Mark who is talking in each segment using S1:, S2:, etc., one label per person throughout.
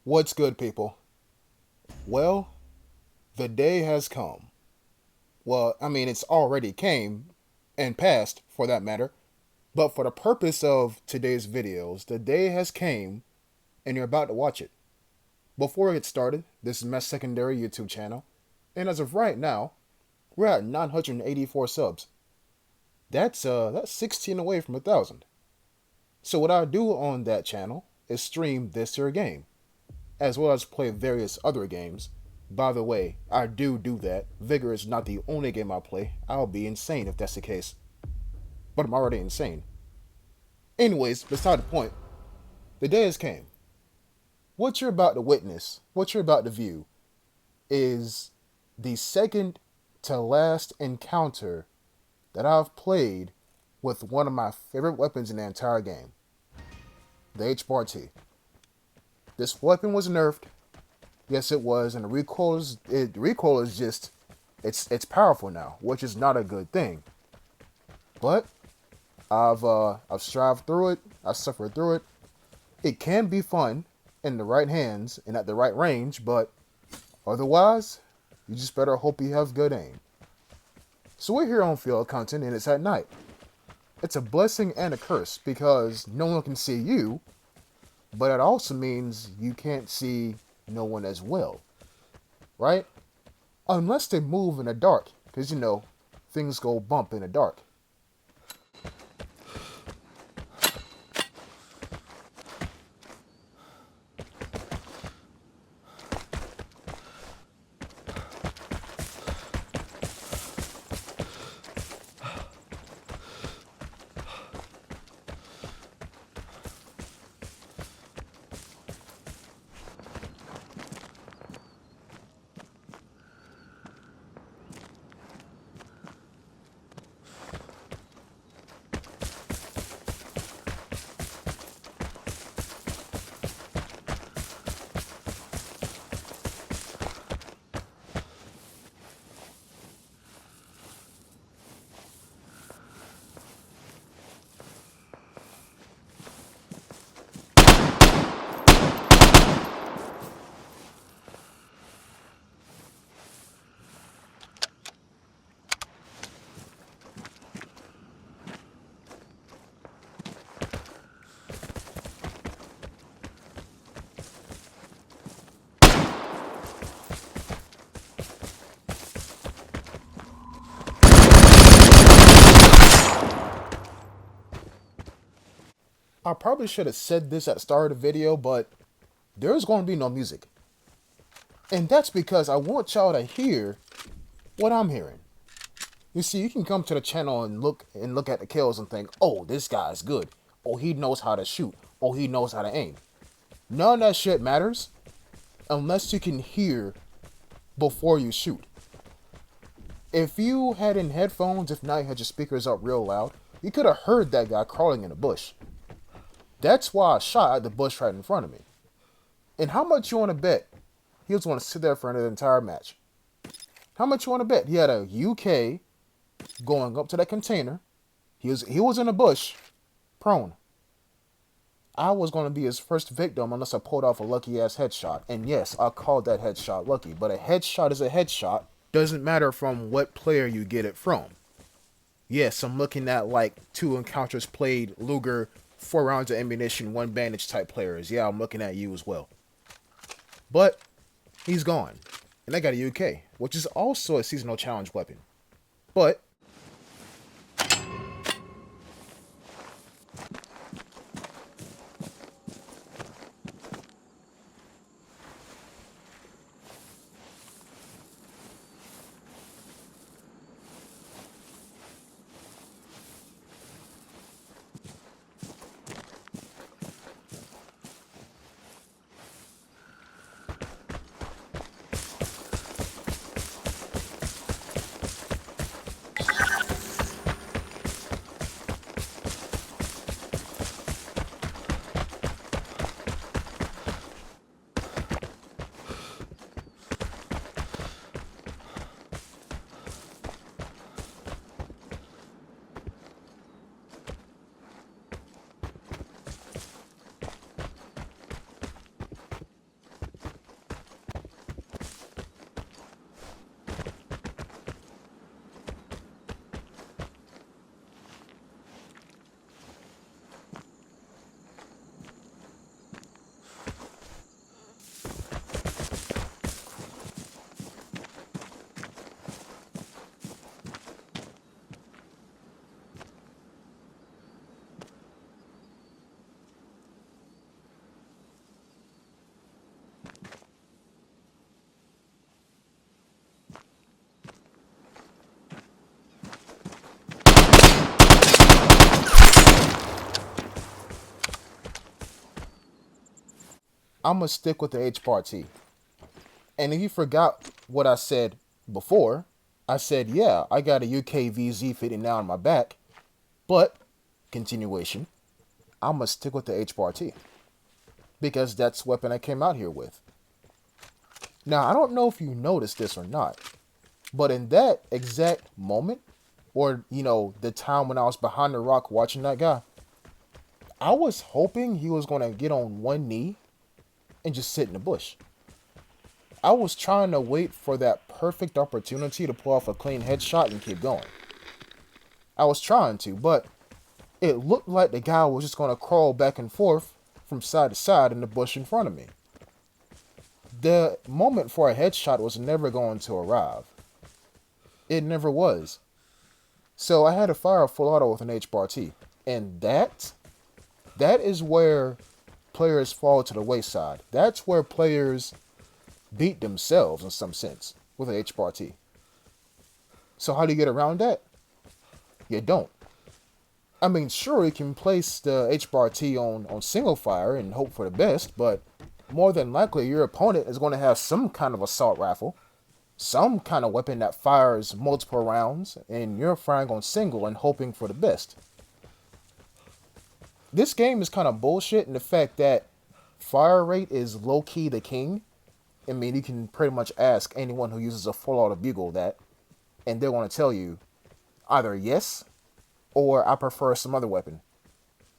S1: What's good, people? Well, the day has come. Well, I mean, it's already came and passed for that matter. But for the purpose of today's videos, the day has came and you're about to watch it. Before we get started, this is my secondary YouTube channel. And as of right now, we're at 984 subs. That's 16 away from 1,000. So what I do on that channel is stream this here game, as well as play various other games. By the way, I do that. Vigor is not the only game I play. I'll be insane if that's the case. But I'm already insane. Anyways, beside the point, the day has came. What you're about to witness, what you're about to view, is the second to last encounter that I've played with one of my favorite weapons in the entire game, the HBAR-T. This weapon was nerfed. Yes, it was, and the recoil is just, it's powerful now, which is not a good thing. But I've strived through it. I've suffered through it. It can be fun in the right hands and at the right range, but otherwise, you just better hope you have good aim. So we're here on field content, and it's at night. It's a blessing and a curse because no one can see you, but it also means you can't see no one as well, right? Unless they move in the dark, because you know, things go bump in the dark. I probably should have said this at the start of the video, but there's going to be no music. And that's because I want y'all to hear what I'm hearing. You see, you can come to the channel and look at the kills and think, oh, this guy's good. Oh, he knows how to shoot. Oh, he knows how to aim. None of that shit matters unless you can hear before you shoot. If you had in headphones, if not you had your speakers up real loud, you could have heard that guy crawling in a bush. That's why I shot at the bush right in front of me. And how much you want to bet he was going to sit there for an entire match? How much you want to bet? He had a UK going up to that container. He was in a bush, prone. I was going to be his first victim unless I pulled off a lucky-ass headshot. And yes, I called that headshot lucky. But a headshot is a headshot. Doesn't matter from what player you get it from. Yes, I'm looking at like 2 encounters played, Luger, 4 rounds of ammunition, 1 bandage type players. Yeah, I'm looking at you as well. But he's gone. And I got a UK, which is also a seasonal challenge weapon. But I'm going to stick with the HBAR-T. And if you forgot what I said before, I said, yeah, I got a UKVZ fitting now on my back, but, continuation, I'm going to stick with the HBAR-T. Because that's the weapon I came out here with. Now, I don't know if you noticed this or not, but in that exact moment, or, the time when I was behind the rock watching that guy, I was hoping he was going to get on one knee and just sit in the bush. I was trying to wait for that perfect opportunity to pull off a clean headshot and keep going. I was trying to, but it looked like the guy was just going to crawl back and forth from side to side in the bush in front of me. The moment for a headshot was never going to arrive. It never was. So I had to fire a full auto with an HBAR-T. And that is where players fall to the wayside. That's where players beat themselves in some sense with an HBAR-T. So how do you get around that? You don't. I mean, sure, you can place the HBAR-T on single fire and hope for the best, but more than likely your opponent is going to have some kind of assault rifle, some kind of weapon that fires multiple rounds, and you're firing on single and hoping for the best. This game is kind of bullshit in the fact that fire rate is low-key the king. I mean, you can pretty much ask anyone who uses a full-auto bugle that, and they're going to tell you either yes, or I prefer some other weapon,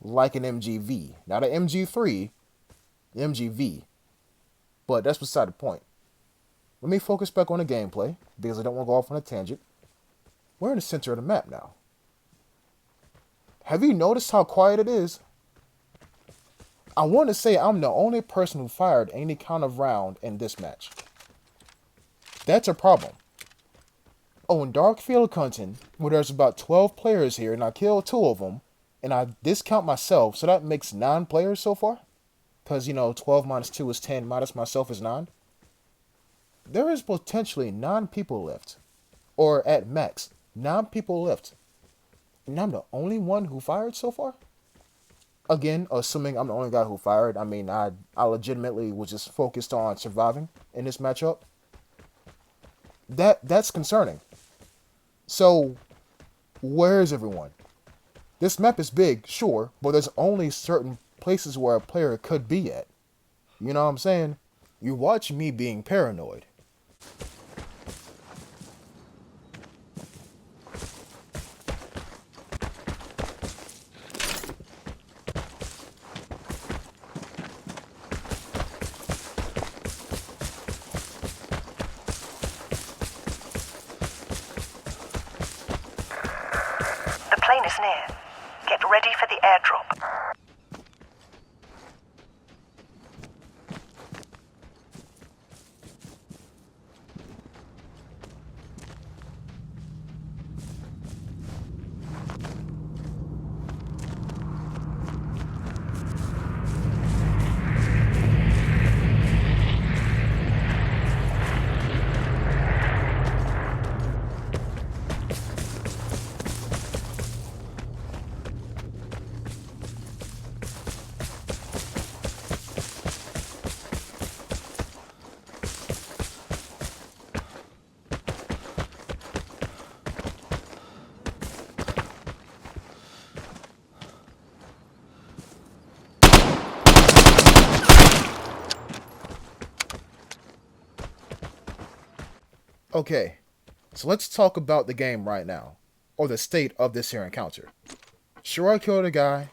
S1: like an MGV. Not an MG3, MGV. But that's beside the point. Let me focus back on the gameplay, because I don't want to go off on a tangent. We're in the center of the map now. Have you noticed how quiet it is? I want to say I'm the only person who fired any kind of round in this match. That's a problem. Oh, in Darkfield Hunting, where there's about 12 players here, and I killed 2 of them, and I discount myself, so that makes 9 players so far? Because, 12 minus 2 is 10, minus myself is 9. There is potentially 9 people left. Or at max, 9 people left. And I'm the only one who fired so far? Again, assuming I'm the only guy who fired, I mean, I legitimately was just focused on surviving in this matchup. That's concerning. So, where is everyone? This map is big, sure, but there's only certain places where a player could be at. You know what I'm saying? You watch me being paranoid.
S2: The plane is near. Get ready for the airdrop.
S1: Okay, so let's talk about the game right now, or the state of this here encounter. Sure, I killed a guy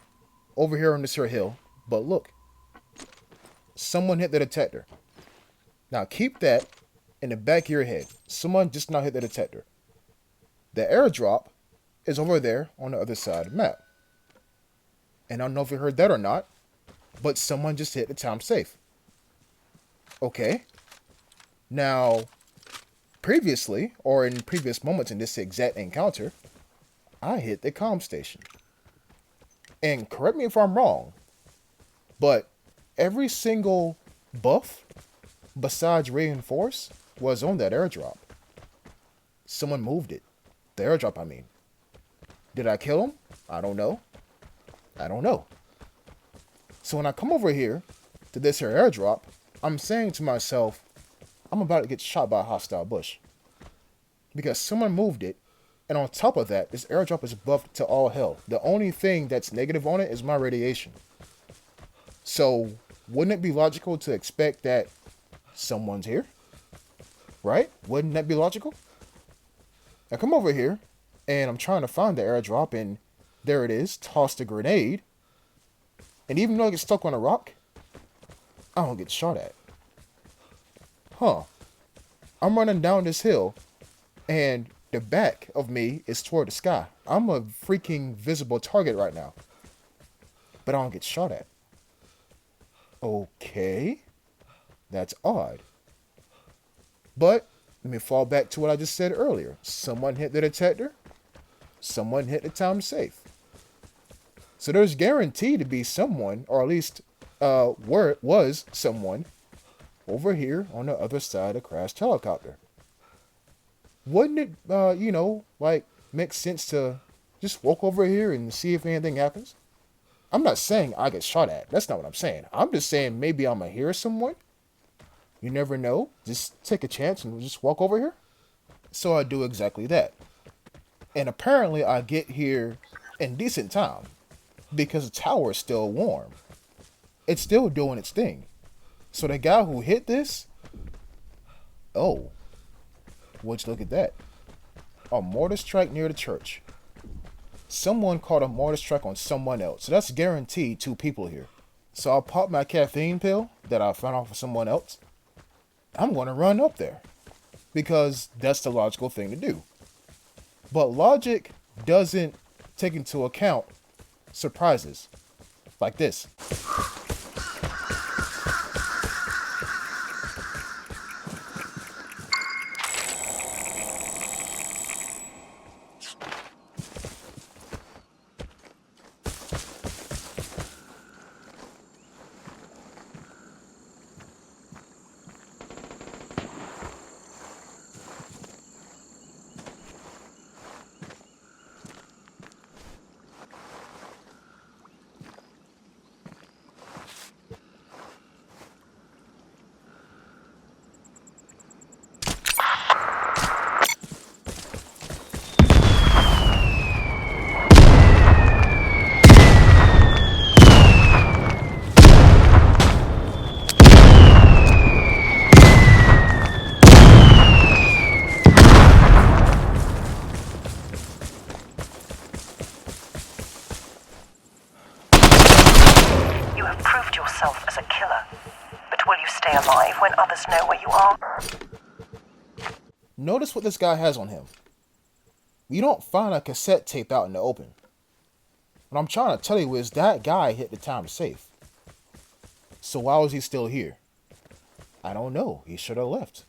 S1: over here on this here hill, but look, someone hit the detector. Now keep that in the back of your head. Someone just now hit the detector. The airdrop is over there on the other side of the map. And I don't know if you heard that or not, but someone just hit the time safe. Okay. Now, previously, or in previous moments in this exact encounter, I hit the comm station. And correct me if I'm wrong, but every single buff, besides reinforce, was on that airdrop. Someone moved it. The airdrop, I mean. Did I kill him? I don't know. I don't know. So when I come over here, to this here airdrop, I'm saying to myself, I'm about to get shot by a hostile bush. Because someone moved it, and on top of that, this airdrop is buffed to all hell. The only thing that's negative on it is my radiation. So, wouldn't it be logical to expect that someone's here? Right? Wouldn't that be logical? I come over here, and I'm trying to find the airdrop, and there it is, tossed a grenade. And even though I get stuck on a rock, I don't get shot at. Huh. I'm running down this hill, and the back of me is toward the sky. I'm a freaking visible target right now. But I don't get shot at. Okay. That's odd. But let me fall back to what I just said earlier. Someone hit the detector. Someone hit the time safe. So there's guaranteed to be someone, or at least where it was someone, over here on the other side of the crashed helicopter. Wouldn't it, make sense to just walk over here and see if anything happens? I'm not saying I get shot at. That's not what I'm saying. I'm just saying maybe I'm going to hear someone. You never know. Just take a chance and just walk over here. So I do exactly that. And apparently I get here in decent time because the tower is still warm. It's still doing its thing. So the guy who hit this, oh, would you look at that? A mortar strike near the church. Someone caught a mortar strike on someone else. So that's guaranteed 2 people here. So I'll pop my caffeine pill that I found off of someone else. I'm going to run up there because that's the logical thing to do. But logic doesn't take into account surprises like this.
S2: You have proved yourself as a killer. But will you stay alive when others know where you are?
S1: Notice what this guy has on him. You don't find a cassette tape out in the open. What I'm trying to tell you is that guy hit the time safe. So why was he still here? I don't know. He should have left.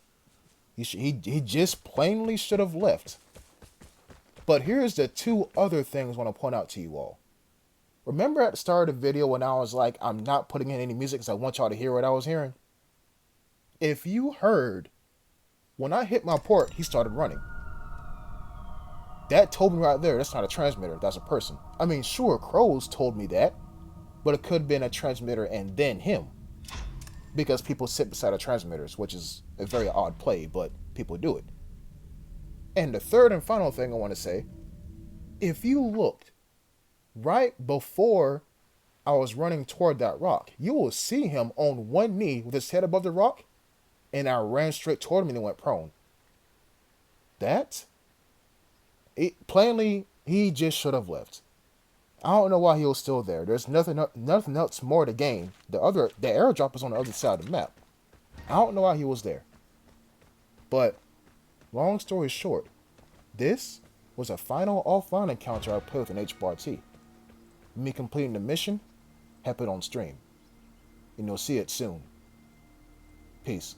S1: He just plainly should have left. But here's the 2 other things I want to point out to you all. Remember at the start of the video when I was like, I'm not putting in any music because I want y'all to hear what I was hearing? If you heard, when I hit my port, he started running. That told me right there, that's not a transmitter, that's a person. I mean, sure, crows told me that, but it could have been a transmitter and then him. Because people sit beside the transmitters, which is a very odd play, but people do it. And the third and final thing I want to say, if you looked right before I was running toward that rock, you will see him on one knee with his head above the rock, and I ran straight toward him and he went prone. Plainly, he just should have left. I don't know why he was still there. There's nothing else more to gain. The airdrop is on the other side of the map. I don't know why he was there. But, long story short, this was a final offline encounter I played with an HBAR-T. Me completing the mission happened on stream. And you'll see it soon. Peace.